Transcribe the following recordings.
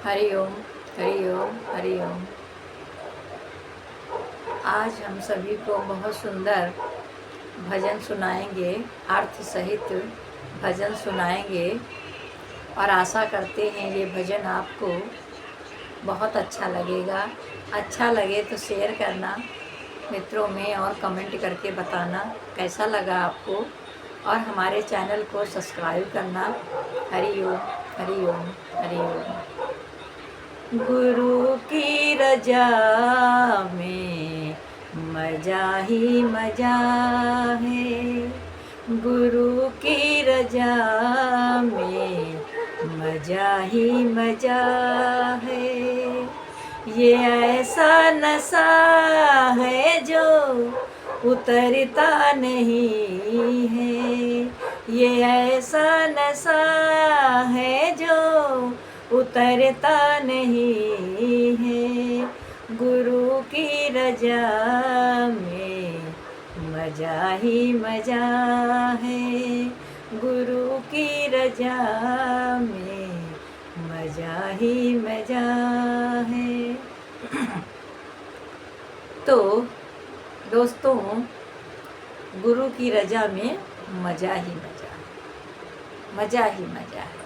हरि ओम, हरि ओम, हरि ओम। आज हम सभी को बहुत सुंदर भजन सुनाएंगे, अर्थ सहित भजन सुनाएंगे और आशा करते हैं ये भजन आपको बहुत अच्छा लगेगा। अच्छा लगे तो शेयर करना मित्रों में और कमेंट करके बताना कैसा लगा आपको, और हमारे चैनल को सब्सक्राइब करना। हरि ओम, हरि ओम, हरि ओम। गुरु की रजा में मजा ही मजा है, गुरु की रजा में मजा ही मजा है। ये ऐसा नशा है जो उतरता नहीं है, ये ऐसा नशा है जो उतरता नहीं है। गुरु की रजा में मजा ही मजा है, गुरु की रजा में मजा ही मजा है। तो दोस्तों, गुरु की रजा में मजा ही मजा है, मजा ही मजा है।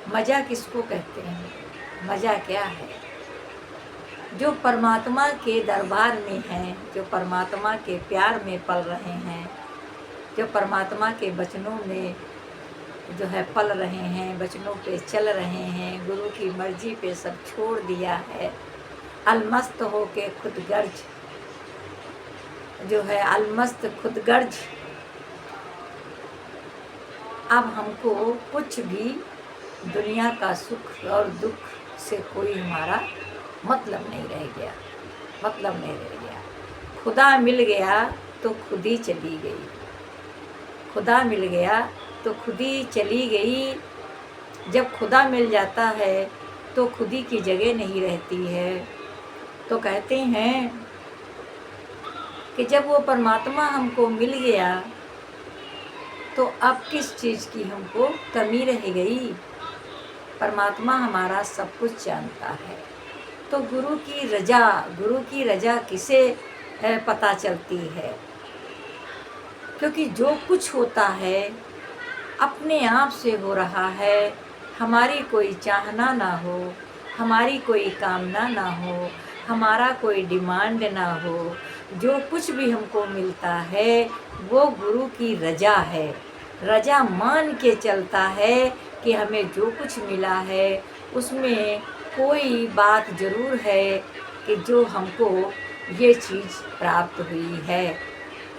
मजा किसको कहते हैं? मजा क्या है? जो परमात्मा के दरबार में हैं, जो परमात्मा के प्यार में पल रहे हैं, जो परमात्मा के वचनों में जो है पल रहे हैं, वचनों पे चल रहे हैं, गुरु की मर्जी पे सब छोड़ दिया है, अलमस्त हो के खुदगर्ज जो है, अलमस्त खुदगर्ज। अब हमको कुछ भी दुनिया का सुख और दुख से कोई हमारा मतलब नहीं रह गया, मतलब नहीं रह गया। खुदा मिल गया तो खुद ही चली गई, खुदा मिल गया तो खुद ही चली गई। जब खुदा मिल जाता है तो खुदी की जगह नहीं रहती है। तो कहते हैं कि जब वो परमात्मा हमको मिल गया तो अब किस चीज़ की हमको कमी रह गई? परमात्मा हमारा सब कुछ जानता है। तो गुरु की रजा किसे पता चलती है? क्योंकि जो कुछ होता है अपने आप से हो रहा है, हमारी कोई चाहना ना हो, हमारी कोई कामना ना हो, हमारा कोई डिमांड ना हो। जो कुछ भी हमको मिलता है वो गुरु की रजा है। रजा मान के चलता है कि हमें जो कुछ मिला है उसमें कोई बात ज़रूर है कि जो हमको ये चीज़ प्राप्त हुई है।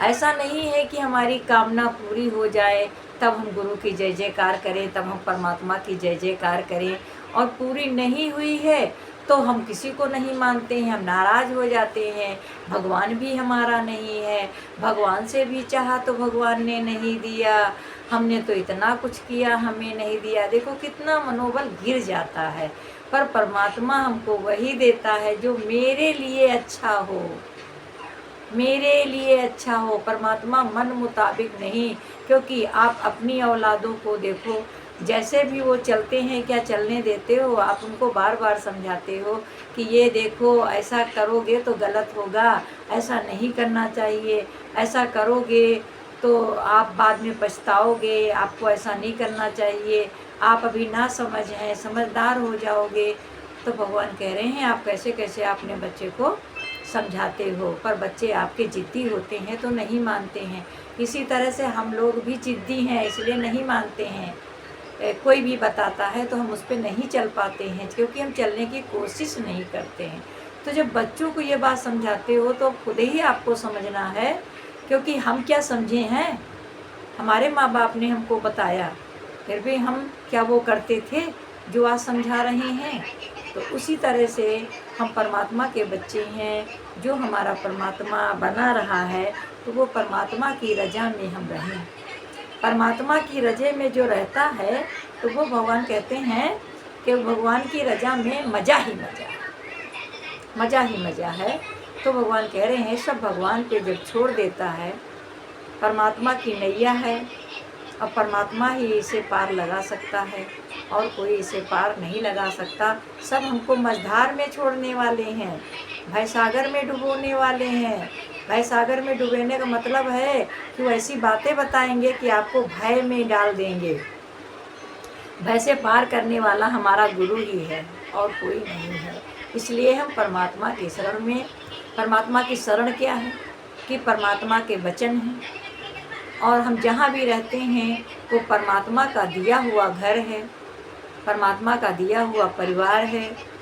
ऐसा नहीं है कि हमारी कामना पूरी हो जाए तब हम गुरु की जय जयकार करें, तब हम परमात्मा की जय जयकार करें, और पूरी नहीं हुई है तो हम किसी को नहीं मानते हैं, हम नाराज़ हो जाते हैं। भगवान भी हमारा नहीं है, भगवान से भी चाहा तो भगवान ने नहीं दिया, हमने तो इतना कुछ किया हमें नहीं दिया। देखो कितना मनोबल गिर जाता है। पर परमात्मा हमको वही देता है जो मेरे लिए अच्छा हो, मेरे लिए अच्छा हो। परमात्मा मन मुताबिक नहीं, क्योंकि आप अपनी औलादों को देखो, जैसे भी वो चलते हैं क्या चलने देते हो? आप उनको बार बार समझाते हो कि ये देखो ऐसा करोगे तो गलत होगा, ऐसा नहीं करना चाहिए, ऐसा करोगे तो आप बाद में पछताओगे, आपको ऐसा नहीं करना चाहिए, आप अभी ना समझ हैं, समझदार हो जाओगे। तो भगवान कह रहे हैं आप कैसे कैसे अपने बच्चे को समझाते हो, पर बच्चे आपके ज़िद्दी होते हैं तो नहीं मानते हैं। इसी तरह से हम लोग भी ज़िद्दी हैं, इसलिए नहीं मानते हैं। कोई भी बताता है तो हम उस पर नहीं चल पाते हैं, क्योंकि हम चलने की कोशिश नहीं करते हैं। तो जब बच्चों को ये बात समझाते हो तो खुद ही आपको समझना है, क्योंकि हम क्या समझे हैं? हमारे माँ बाप ने हमको बताया, फिर भी हम क्या वो करते थे जो आज समझा रहे हैं? तो उसी तरह से हम परमात्मा के बच्चे हैं। जो हमारा परमात्मा बना रहा है तो वो परमात्मा की रजा में हम रहें। परमात्मा की रजा में जो रहता है तो वो भगवान कहते हैं कि भगवान की रजा में मज़ा ही मज़ा है, मज़ा ही मज़ा है। तो भगवान कह रहे हैं सब भगवान पे जब छोड़ देता है, परमात्मा की नैया है, और परमात्मा ही इसे पार लगा सकता है और कोई इसे पार नहीं लगा सकता। सब हमको मझधार में छोड़ने वाले हैं, भय सागर में डुबोने वाले हैं। भय सागर में डुबोने का मतलब है कि वो ऐसी बातें बताएंगे कि आपको भय में डाल देंगे। भय से पार करने वाला हमारा गुरु ही है और कोई नहीं है। इसलिए हम परमात्मा की शरण में, परमात्मा की शरण क्या है कि परमात्मा के वचन हैं, और हम जहाँ भी रहते हैं वो परमात्मा का दिया हुआ घर है, परमात्मा का दिया हुआ परिवार है।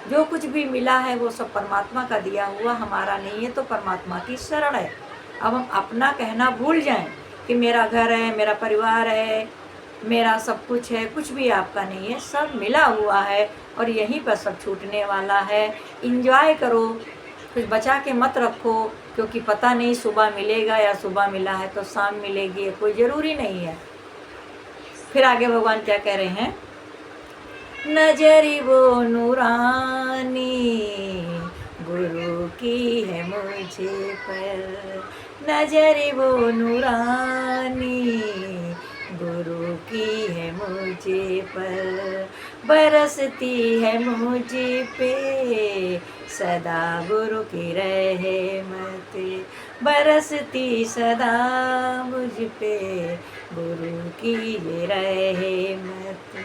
जो कुछ भी मिला है वो सब परमात्मा का दिया हुआ, हमारा नहीं है, तो परमात्मा की शरण है। अब हम अपना कहना भूल जाएं कि मेरा घर है, मेरा परिवार है, मेरा सब कुछ है। कुछ भी आपका नहीं है, सब मिला हुआ है और यहीं पर सब छूटने वाला है। इंजॉय करो, कुछ बचा के मत रखो, क्योंकि पता नहीं सुबह मिलेगा या सुबह मिला है तो शाम मिलेगी, कोई ज़रूरी नहीं है। फिर आगे भगवान क्या कह रहे हैं, नजरी वो नूरानी गुरु की है मुझे पर, नजरी वो नूरानी गुरु की है मुझे पर, बरसती है मुझे पे सदा गुरु की रहमत, बरसती सदा मुझ पे गुरु की ये रहमत।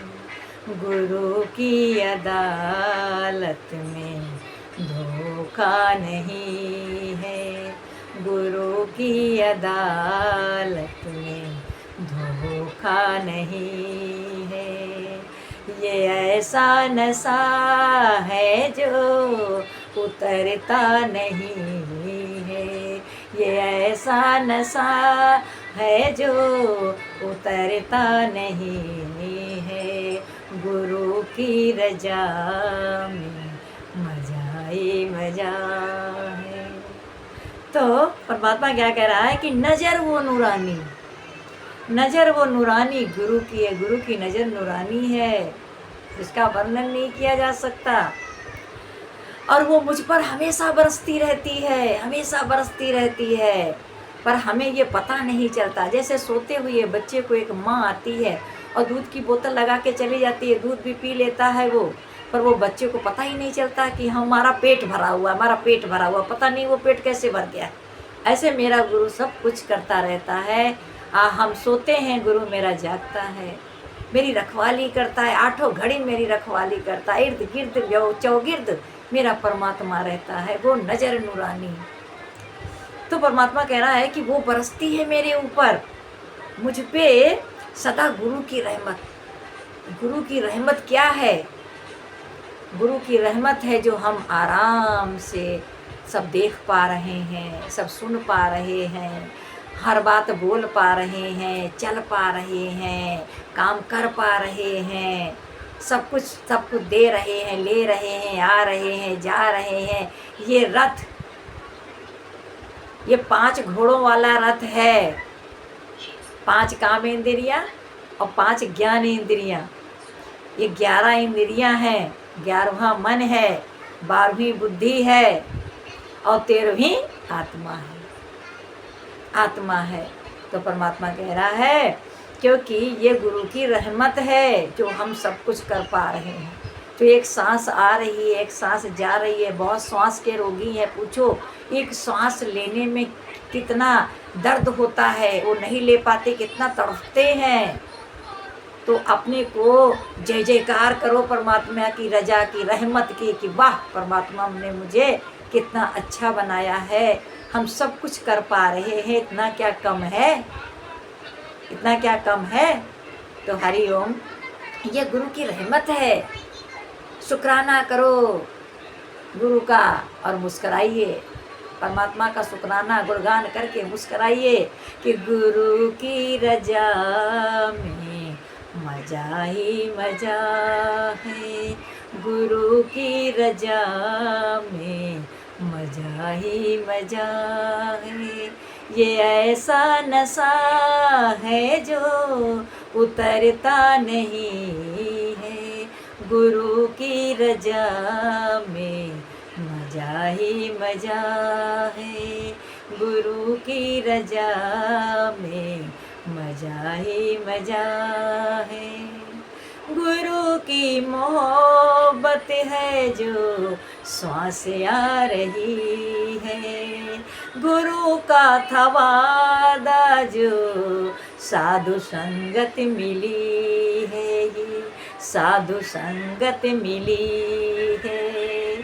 गुरु की अदालत में धोखा नहीं है, गुरु की अदालत में धोखा नहीं है। ये ऐसा नशा है जो उतरता नहीं है, ये ऐसा नशा है जो उतरता नहीं है। गुरु की रजा में मजा ही मजा है। तो परमात्मा क्या कह रहा है कि नज़र वो नूरानी, नज़र वो नूरानी गुरु की है, गुरु की नज़र नूरानी है, इसका वर्णन नहीं किया जा सकता। और वो मुझ पर हमेशा बरसती रहती है, हमेशा बरसती रहती है, पर हमें ये पता नहीं चलता। जैसे सोते हुए बच्चे को एक माँ आती है और दूध की बोतल लगा के चली जाती है, दूध भी पी लेता है वो, पर वो बच्चे को पता ही नहीं चलता कि हमारा पेट भरा हुआ, हमारा पेट भरा हुआ, पता नहीं वो पेट कैसे भर गया। ऐसे मेरा गुरु सब कुछ करता रहता है। हम सोते हैं, गुरु मेरा जागता है, मेरी रखवाली करता है, आठों घड़ी मेरी रखवाली करता है, इर्द गिर्द चौगिर्द मेरा परमात्मा रहता है, वो नज़र नूरानी। तो परमात्मा कह रहा है कि वो बरसती है मेरे ऊपर, मुझ पे सदा गुरु की रहमत। गुरु की रहमत क्या है? गुरु की रहमत है जो हम आराम से सब देख पा रहे हैं, सब सुन पा रहे हैं, हर बात बोल पा रहे हैं, चल पा रहे हैं, काम कर पा रहे हैं, सब कुछ दे रहे हैं, ले रहे हैं, आ रहे हैं, जा रहे हैं। ये रथ, ये 5 घोड़ों वाला रथ है। 5 काम इंद्रियाँ और 5 ज्ञान इंद्रियाँ, ये 11 इंद्रियाँ हैं, 11वां मन है, 12वीं बुद्धि है और 13वीं आत्मा है, आत्मा है। तो परमात्मा कह रहा है क्योंकि ये गुरु की रहमत है जो हम सब कुछ कर पा रहे हैं। तो एक सांस आ रही है, एक सांस जा रही है। बहुत श्वास के रोगी हैं, पूछो एक सांस लेने में कितना दर्द होता है, वो नहीं ले पाते, कितना तड़पते हैं। तो अपने को जय जयकार करो परमात्मा की रजा की, रहमत की, कि वाह परमात्मा ने मुझे कितना अच्छा बनाया है, हम सब कुछ कर पा रहे हैं, इतना क्या कम है, इतना क्या कम है। तो हरि ओम, ये गुरु की रहमत है। शुक्राना करो गुरु का और मुस्कराइए, परमात्मा का शुक्राना गुणगान करके मुस्कराइए कि गुरु की रजा में मजा ही मजा है, गुरु की रजा में मजा ही मजा है। ये ऐसा नशा है जो उतरता नहीं है, गुरु की रजा में मजा ही मजा है, गुरु की रजा में मजा ही मजा है। गुरु की मोहब्बत है जो श्वास आ रही है। गुरु का था वादा जो साधु संगत मिली है, ये साधु संगत मिली है।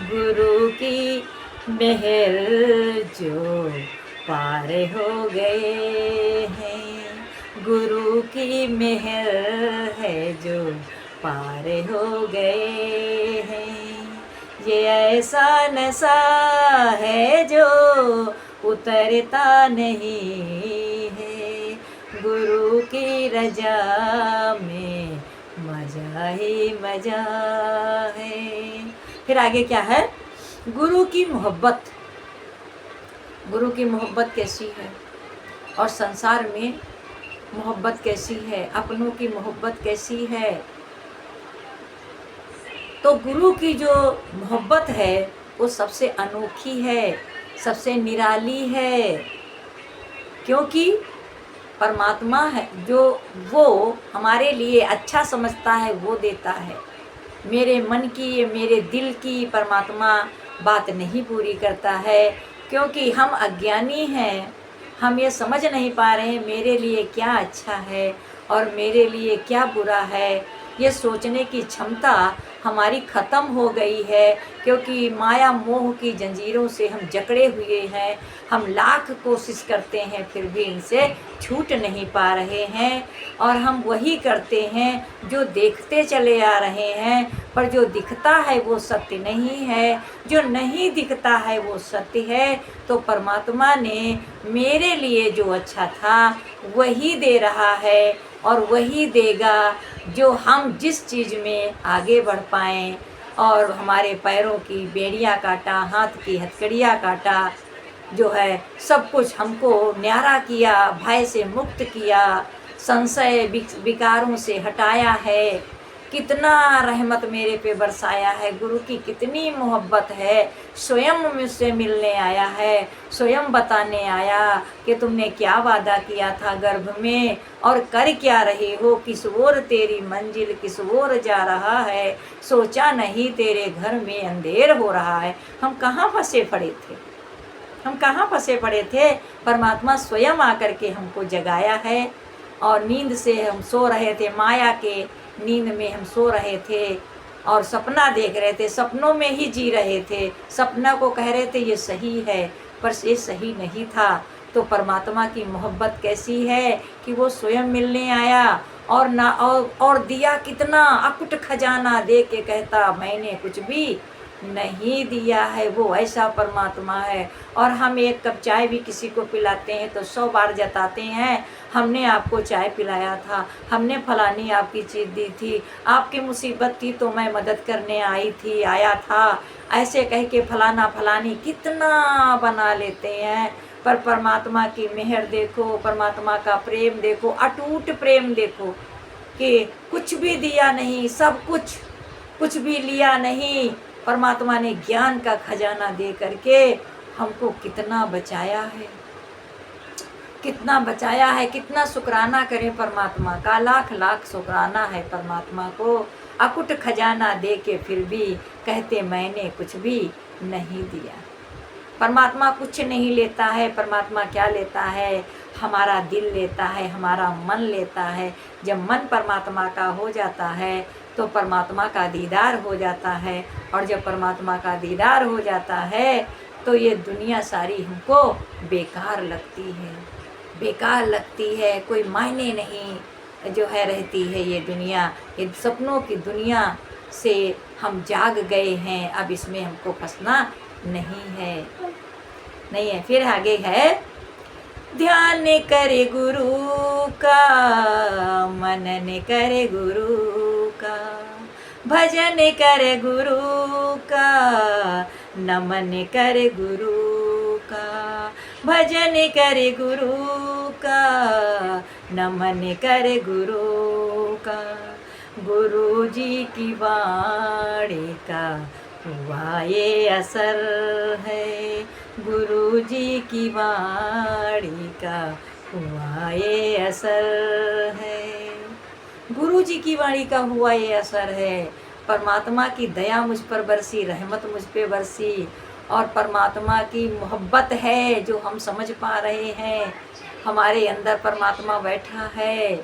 गुरु की मेहर जो पार हो गए हैं, गुरु की मेहर है जो पार हो गए हैं। ये ऐसा नशा है जो उतरता नहीं है। गुरु की रजा में मजा ही मजा है। फिर आगे क्या है? गुरु की मोहब्बत। गुरु की मोहब्बत कैसी है और संसार में मोहब्बत कैसी है, अपनों की मोहब्बत कैसी है? तो गुरु की जो मोहब्बत है वो सबसे अनोखी है, सबसे निराली है, क्योंकि परमात्मा है जो वो हमारे लिए अच्छा समझता है वो देता है। मेरे मन की, मेरे दिल की परमात्मा बात नहीं पूरी करता है, क्योंकि हम अज्ञानी हैं। हम ये समझ नहीं पा रहे हैं मेरे लिए क्या अच्छा है और मेरे लिए क्या बुरा है। ये सोचने की क्षमता हमारी ख़त्म हो गई है, क्योंकि माया मोह की जंजीरों से हम जकड़े हुए हैं। हम लाख कोशिश करते हैं फिर भी इनसे छूट नहीं पा रहे हैं, और हम वही करते हैं जो देखते चले आ रहे हैं, पर जो दिखता है वो सत्य नहीं है, जो नहीं दिखता है वो सत्य है। तो परमात्मा ने मेरे लिए जो अच्छा था वही दे रहा है और वही देगा, जो हम जिस चीज़ में आगे बढ़ पाएँ। और हमारे पैरों की बेड़ियाँ काटा, हाथ की हथकड़ियाँ काटा, जो है सब कुछ हमको न्यारा किया, भय से मुक्त किया, संशय विकारों से हटाया है। कितना रहमत मेरे पे बरसाया है, गुरु की कितनी मोहब्बत है। स्वयं मुझसे मिलने आया है, स्वयं बताने आया कि तुमने क्या वादा किया था गर्भ में और कर क्या रहे हो, किस ओर तेरी मंजिल किस ओर जा रहा है, सोचा नहीं तेरे घर में अंधेर हो रहा है। हम कहाँ फंसे पड़े थे, हम कहाँ फंसे पड़े थे। परमात्मा स्वयं आकर के हमको जगाया है, और नींद से हम सो रहे थे, माया के नींद में हम सो रहे थे और सपना देख रहे थे, सपनों में ही जी रहे थे, सपना को कह रहे थे ये सही है, पर ये सही नहीं था। तो परमात्मा की मोहब्बत कैसी है कि वो स्वयं मिलने आया और ना और दिया कितना अकुट खजाना दे के कहता मैंने कुछ भी नहीं दिया है। वो ऐसा परमात्मा है। और हम एक कप चाय भी किसी को पिलाते हैं तो 100 बार जताते हैं हमने आपको चाय पिलाया था, हमने फलानी आपकी चीज़ दी थी, आपकी मुसीबत थी तो मैं मदद करने आई थी, आया था, ऐसे कह के फलाना फलानी कितना बना लेते हैं। पर परमात्मा की मेहर देखो, परमात्मा का प्रेम देखो, अटूट प्रेम देखो कि कुछ भी दिया नहीं, सब कुछ भी लिया नहीं। परमात्मा ने ज्ञान का खजाना दे करके हमको कितना बचाया है, कितना बचाया है। कितना शुक्राना करें परमात्मा का, लाख लाख शुक्राना है परमात्मा को। अकुट खजाना दे के फिर भी कहते मैंने कुछ भी नहीं दिया। परमात्मा कुछ नहीं लेता है। परमात्मा क्या लेता है? हमारा दिल लेता है, हमारा मन लेता है। जब मन परमात्मा का हो जाता है तो परमात्मा का दीदार हो जाता है, और जब परमात्मा का दीदार हो जाता है तो ये दुनिया सारी हमको बेकार लगती है, बेकार लगती है, कोई मायने नहीं जो है रहती है ये दुनिया। ये सपनों की दुनिया से हम जाग गए हैं, अब इसमें हमको फंसना नहीं है, नहीं है। फिर आगे है ध्यान करे गुरु का, मनन करे गुरु का, भजन करे गुरु का, नमन करे गुरु का, भजन करे गुरु का, नमन करे गुरु का। गुरु जी की वाणी का हुआ ये असर है, गुरु जी की वाणी का हुआ ये असर है। गुरु जी की वाणी का हुआ ये असर है। परमात्मा की दया मुझ पर बरसी, रहमत मुझ पे बरसी, और परमात्मा की मोहब्बत है जो हम समझ पा रहे हैं। हमारे अंदर परमात्मा बैठा है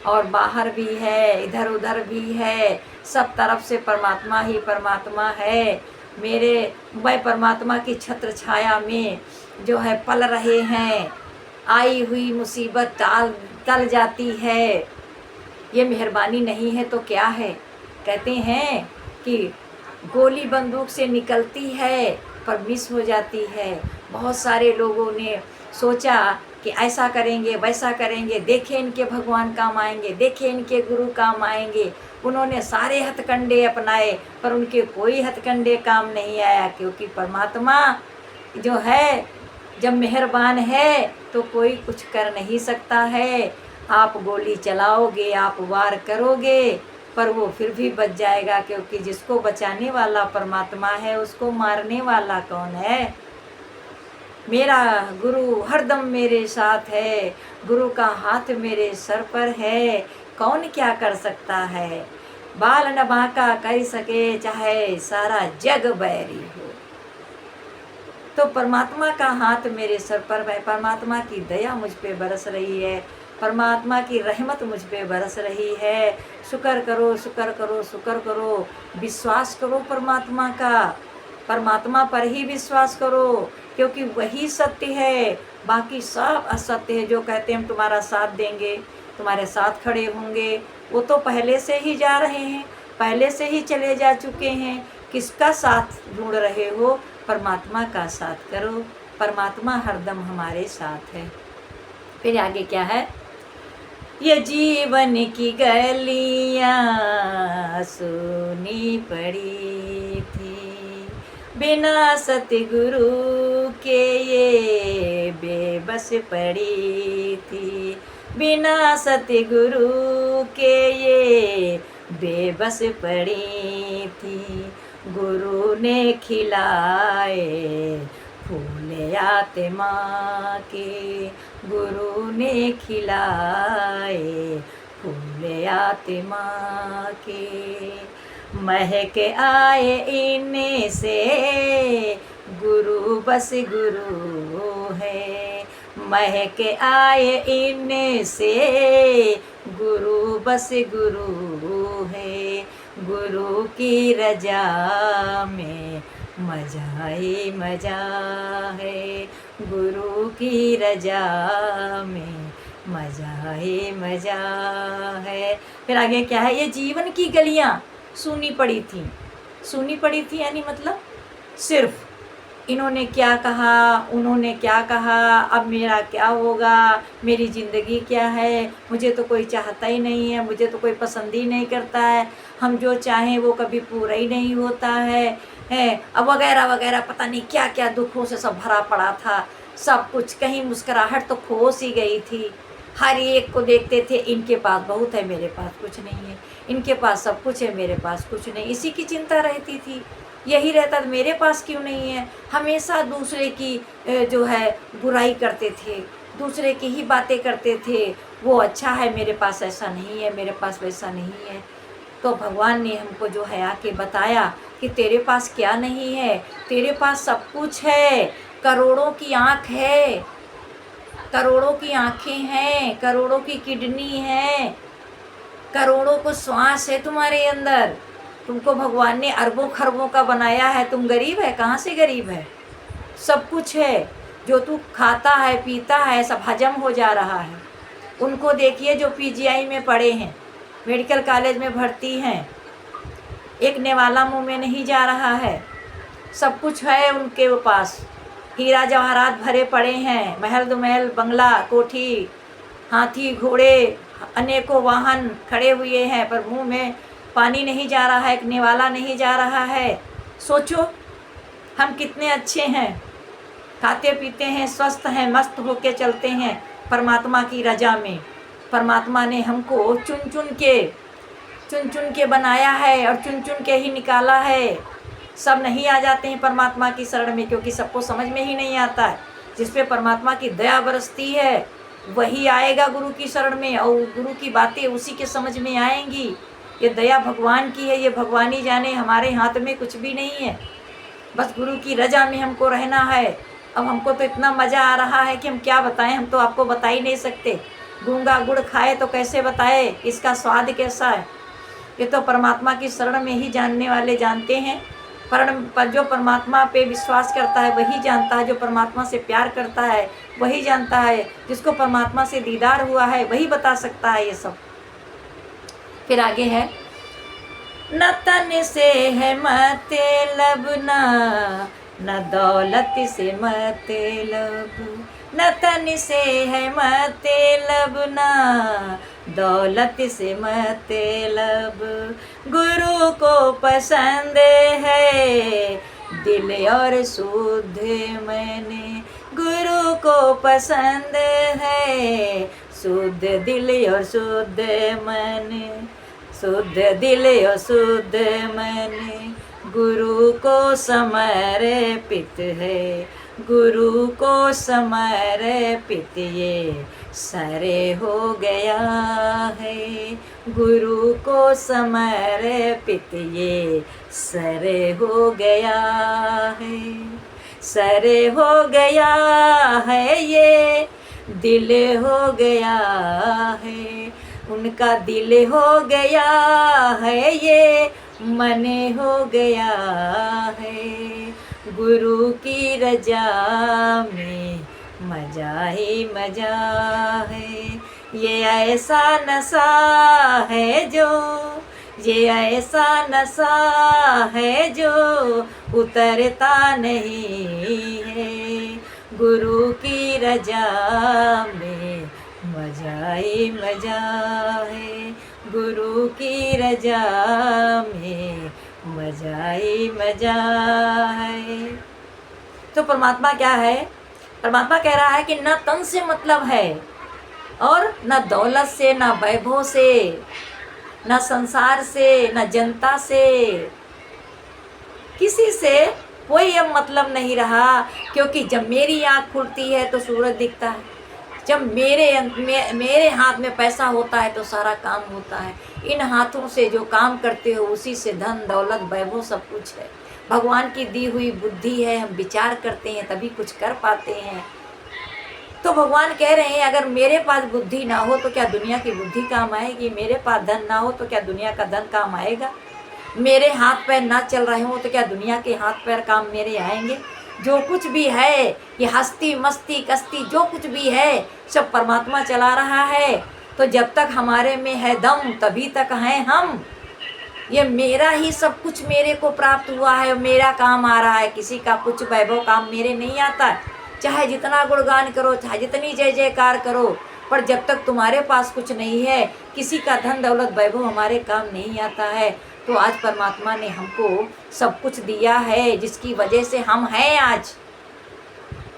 और बाहर भी है, इधर उधर भी है, सब तरफ से परमात्मा ही परमात्मा है। मैं परमात्मा की छत्र छाया में जो है पल रहे हैं। आई हुई मुसीबत टल जाती है। ये मेहरबानी नहीं है तो क्या है? कहते हैं कि गोली बंदूक से निकलती है पर मिस हो जाती है। बहुत सारे लोगों ने सोचा कि ऐसा करेंगे वैसा करेंगे, देखें इनके भगवान काम आएंगे, देखें इनके गुरु काम आएंगे। उन्होंने सारे हथकंडे अपनाए पर उनके कोई हथकंडे काम नहीं आया, क्योंकि परमात्मा जो है जब मेहरबान है तो कोई कुछ कर नहीं सकता है। आप गोली चलाओगे, आप वार करोगे, पर वो फिर भी बच जाएगा, क्योंकि जिसको बचाने वाला परमात्मा है उसको मारने वाला कौन है? मेरा गुरु हरदम मेरे साथ है, गुरु का हाथ मेरे सर पर है, कौन क्या कर सकता है? बाल न बांका कर सके चाहे सारा जग बैरी हो। तो परमात्मा का हाथ मेरे सर पर है, परमात्मा की दया मुझ पे बरस रही है, परमात्मा की रहमत मुझ पे बरस रही है। शुक्र करो, शुक्र करो, शुक्र करो, विश्वास करो परमात्मा का, परमात्मा पर ही विश्वास करो, क्योंकि वही सत्य है, बाकी सब असत्य है। जो कहते हैं हम तुम्हारा साथ देंगे, तुम्हारे साथ खड़े होंगे, वो तो पहले से ही जा रहे हैं, पहले से ही चले जा चुके हैं। किसका साथ ढूंढ रहे हो? परमात्मा का साथ करो, परमात्मा हरदम हमारे साथ है। फिर आगे क्या है? ये जीवन की गलियां सुनी पड़ी थी, बिना सतगुरु के ये बेबस पड़ी थी, बिना सतगुरु के ये बेबस पड़ी थी। गुरु ने खिलाए फूल आत्मा के, गुरु ने खिलाए फूल आत्मा के, महक आए इनमें से गुरु बस गुरु है, महक आए इनमें से गुरु बस गुरु है। गुरु की रजा में मजा ही मजा है, गुरु की रजा में मजा ही मजा है। फिर आगे क्या है? ये जीवन की गलियां सूनी पड़ी थी, सूनी पड़ी थी यानी मतलब सिर्फ इन्होंने क्या कहा, उन्होंने क्या कहा, अब मेरा क्या होगा, मेरी ज़िंदगी क्या है, मुझे तो कोई चाहता ही नहीं है, मुझे तो कोई पसंद ही नहीं करता है, हम जो चाहें वो कभी पूरा ही नहीं होता है अब वगैरह वगैरह पता नहीं क्या क्या दुखों से सब भरा पड़ा था सब कुछ। कहीं मुस्कुराहट तो खो सी गई थी। हर एक को देखते थे, इनके पास बहुत है, मेरे पास कुछ नहीं है, इनके पास सब कुछ है, मेरे पास कुछ नहीं, इसी की चिंता रहती थी। यही रहता था, मेरे पास क्यों नहीं है। हमेशा दूसरे की जो है बुराई करते थे, दूसरे की ही बातें करते थे, वो अच्छा है, मेरे पास ऐसा नहीं है, मेरे पास वैसा नहीं है। तो भगवान ने हमको जो है आके बताया कि तेरे पास क्या नहीं है, तेरे पास सब कुछ है। करोड़ों की आँख है, करोड़ों की आँखें हैं, करोड़ों की किडनी है, करोड़ों को श्वास है तुम्हारे अंदर। तुमको भगवान ने अरबों खरबों का बनाया है, तुम गरीब है? कहाँ से गरीब है? सब कुछ है। जो तू खाता है पीता है सब हजम हो जा रहा है। उनको देखिए जो पीजीआई में पढ़े हैं, मेडिकल कॉलेज में भर्ती हैं, एक नेवाला मुंह में नहीं जा रहा है। सब कुछ है उनके पास, हीरा जवाहरात भरे पड़े हैं, महल दुमहल, बंगला, कोठी, हाथी घोड़े, अनेकों वाहन खड़े हुए हैं, पर मुंह में पानी नहीं जा रहा है, एक नेवाला नहीं जा रहा है। सोचो हम कितने अच्छे हैं, खाते पीते हैं, स्वस्थ हैं, मस्त होके चलते हैं परमात्मा की रजा में। परमात्मा ने हमको चुन चुन के बनाया है और चुन चुन के ही निकाला है। सब नहीं आ जाते हैं परमात्मा की शरण में, क्योंकि सबको समझ में ही नहीं आता है। जिस पे परमात्मा की दया बरसती है वही आएगा गुरु की शरण में, और गुरु की बातें उसी के समझ में आएंगी। ये दया भगवान की है, ये भगवान ही जाने, हमारे हाथ में कुछ भी नहीं है। बस गुरु की रजा में हमको रहना है। अब हमको तो इतना मज़ा आ रहा है कि हम क्या बताएं, हम तो आपको बता ही नहीं सकते। गूंगा गुड़ खाए तो कैसे बताए इसका स्वाद कैसा है। ये तो परमात्मा की शरण में ही जानने वाले जानते हैं। पर जो परमात्मा पे विश्वास करता है वही जानता है, जो परमात्मा से प्यार करता है वही जानता है, जिसको परमात्मा से दीदार हुआ है वही बता सकता है ये सब। फिर आगे है, न तन से है मतलब न दौलत से मतलब, न तन से है मतलब न दौलत से मतलब, गुरु को पसंद है दिल और शुद्ध मन, गुरु को पसंद है शुद्ध दिल और शुद्ध मन, शुद्ध दिल और शुद्ध मन, गुरु को समर्पित है, गुरु को समर्पित ये सारे हो गया है, गुरु को समर्पित ये सारे हो गया है, सारे हो गया है, ये दिल हो गया है, उनका दिल हो गया है, ये मन हो गया है, गुरु की रजा में मजा ही मजा है, ये ऐसा नशा है जो, ये ऐसा नशा है जो उतरता नहीं है, गुरु की रजा में मजा ही मजा है, गुरु की रजा में मजा ही मजा है। तो परमात्मा क्या है, परमात्मा कह रहा है कि न तन से मतलब है, और न दौलत से, न वैभव से, न संसार से, न जनता से, किसी से कोई अब मतलब नहीं रहा। क्योंकि जब मेरी आँख खुलती है तो सूरज दिखता है, जब मेरे हाथ में पैसा होता है तो सारा काम होता है। इन हाथों से जो काम करते हो उसी से धन दौलत वैभव सब कुछ है। भगवान की दी हुई बुद्धि है, हम विचार करते हैं तभी कुछ कर पाते हैं। तो भगवान कह रहे हैं अगर मेरे पास बुद्धि ना हो तो क्या दुनिया की बुद्धि काम आएगी, मेरे पास धन ना हो तो क्या दुनिया का धन काम आएगा, मेरे हाथ पैर ना चल रहे हो तो क्या दुनिया के हाथ पैर काम मेरे आएंगे। जो कुछ भी है ये हस्ती मस्ती कस्ती जो कुछ भी है सब परमात्मा चला रहा है। तो जब तक हमारे में है दम तभी तक हैं हम। ये मेरा ही सब कुछ मेरे को प्राप्त हुआ है, मेरा काम आ रहा है, किसी का कुछ वैभव काम मेरे नहीं आता। चाहे जितना गुणगान करो, चाहे जितनी जय जयकार करो, पर जब तक तुम्हारे पास कुछ नहीं है, किसी का धन दौलत वैभव हमारे काम नहीं आता है। तो आज परमात्मा ने हमको सब कुछ दिया है जिसकी वजह से हम हैं। आज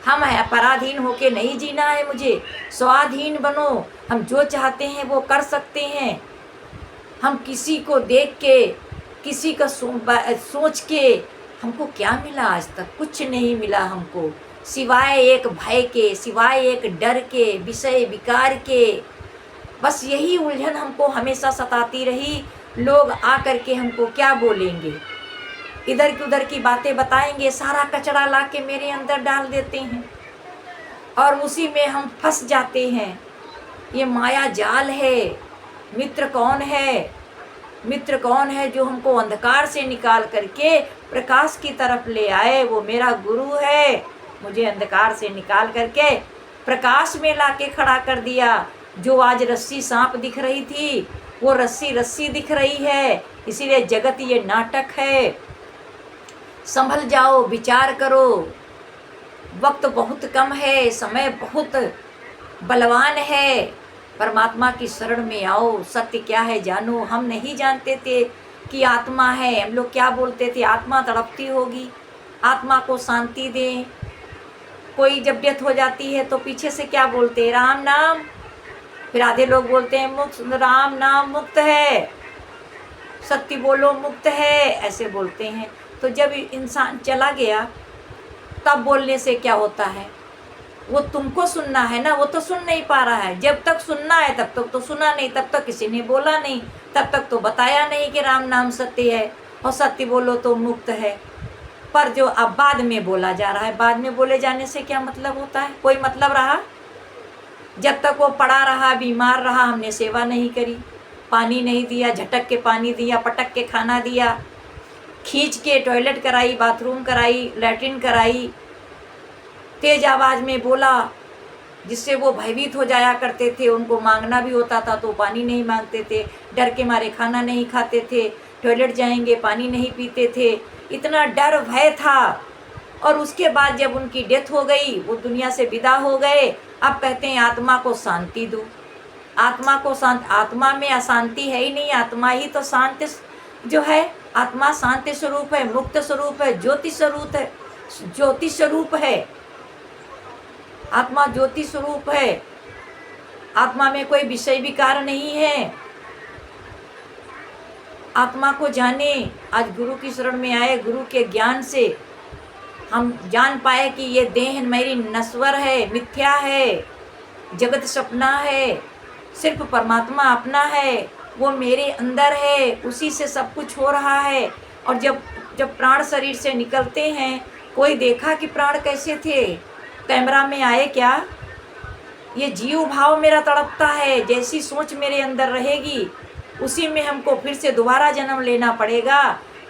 हम हैं, पराधीन होके नहीं जीना है मुझे, स्वाधीन बनो। हम जो चाहते हैं वो कर सकते हैं। हम किसी को देख के, किसी का सोच के, हमको क्या मिला आज तक? कुछ नहीं मिला हमको, सिवाय एक भय के, सिवाय एक डर के, विषय विकार के। बस यही उलझन हमको हमेशा सताती रही। लोग आकर के हमको क्या बोलेंगे, इधर की उधर की बातें बताएंगे, सारा कचरा ला के मेरे अंदर डाल देते हैं और उसी में हम फंस जाते हैं। ये माया जाल है। मित्र कौन है? मित्र कौन है जो हमको अंधकार से निकाल करके प्रकाश की तरफ ले आए? वो मेरा गुरु है। मुझे अंधकार से निकाल करके प्रकाश में लाके खड़ा कर दिया। जो आज रस्सी सांप दिख रही थी वो रस्सी रस्सी दिख रही है। इसीलिए जगत ये नाटक है। संभल जाओ, विचार करो। वक्त बहुत कम है, समय बहुत बलवान है। परमात्मा की शरण में आओ, सत्य क्या है जानो। हम नहीं जानते थे कि आत्मा है। हम लोग क्या बोलते थे, आत्मा तड़पती होगी, आत्मा को शांति दें। कोई जब डेथ हो जाती है तो पीछे से क्या बोलते हैं, राम नाम। फिर आधे लोग बोलते हैं मुक्त, राम नाम मुक्त है, सत्य बोलो मुक्त है, ऐसे बोलते हैं। तो जब इंसान चला गया तब बोलने से क्या होता है? वो तुमको सुनना है ना, वो तो सुन नहीं पा रहा है। जब तक सुनना है तब तक तो सुना नहीं, तब तक किसी ने बोला नहीं, तब तक तो बताया नहीं कि राम नाम सत्य है और सत्य बोलो तो मुक्त है। पर जो अब बाद में बोला जा रहा है, बाद में बोले जाने से क्या मतलब होता है? कोई मतलब रहा? जब तक वो पड़ा रहा, बीमार रहा, हमने सेवा नहीं करी, पानी नहीं दिया, झटक के पानी दिया, पटक के खाना दिया, खींच के टॉयलेट कराई, बाथरूम कराई, लैट्रिन कराई, तेज आवाज़ में बोला जिससे वो भयभीत हो जाया करते थे। उनको मांगना भी होता था तो पानी नहीं मांगते थे, डर के मारे खाना नहीं खाते थे, टॉयलेट जाएंगे पानी नहीं पीते थे, इतना डर भय था। और उसके बाद जब उनकी डेथ हो गई, वो दुनिया से विदा हो गए, अब कहते हैं आत्मा को शांति दो। आत्मा को शांत, आत्मा में अशांति है ही नहीं, आत्मा ही तो शांति जो है। आत्मा शांति स्वरूप है, मुक्त स्वरूप है, ज्योति स्वरूप है, ज्योति स्वरूप है। आत्मा ज्योति स्वरूप है। आत्मा में कोई विषय विकार नहीं है। आत्मा को जाने। आज गुरु की शरण में आए, गुरु के ज्ञान से हम जान पाए कि ये देह मेरी नश्वर है, मिथ्या है, जगत सपना है, सिर्फ परमात्मा अपना है, वो मेरे अंदर है, उसी से सब कुछ हो रहा है। और जब प्राण शरीर से निकलते हैं, कोई देखा कि प्राण कैसे थे? कैमरा में आए क्या? ये जीव भाव मेरा तड़पता है, जैसी सोच मेरे अंदर रहेगी उसी में हमको फिर से दोबारा जन्म लेना पड़ेगा।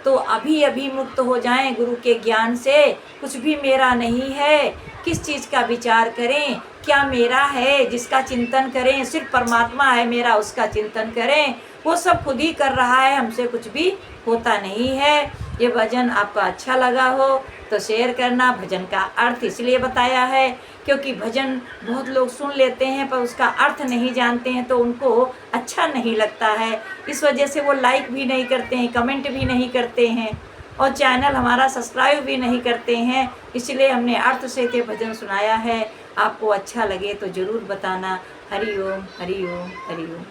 तो अभी अभी मुक्त हो जाएं गुरु के ज्ञान से। कुछ भी मेरा नहीं है, किस चीज़ का विचार करें, क्या मेरा है जिसका चिंतन करें? सिर्फ परमात्मा है मेरा, उसका चिंतन करें। वो सब खुद ही कर रहा है, हमसे कुछ भी होता नहीं है। ये भजन आपको अच्छा लगा हो तो शेयर करना। भजन का अर्थ इसलिए बताया है क्योंकि भजन बहुत लोग सुन लेते हैं पर उसका अर्थ नहीं जानते हैं, तो उनको अच्छा नहीं लगता है। इस वजह से वो लाइक भी नहीं करते हैं, कमेंट भी नहीं करते हैं और चैनल हमारा सब्सक्राइब भी नहीं करते हैं। इसलिए हमने अर्थ से ते भजन सुनाया है। आपको अच्छा लगे तो ज़रूर बताना। हरि ओम, हरि ओम, हरि ओम।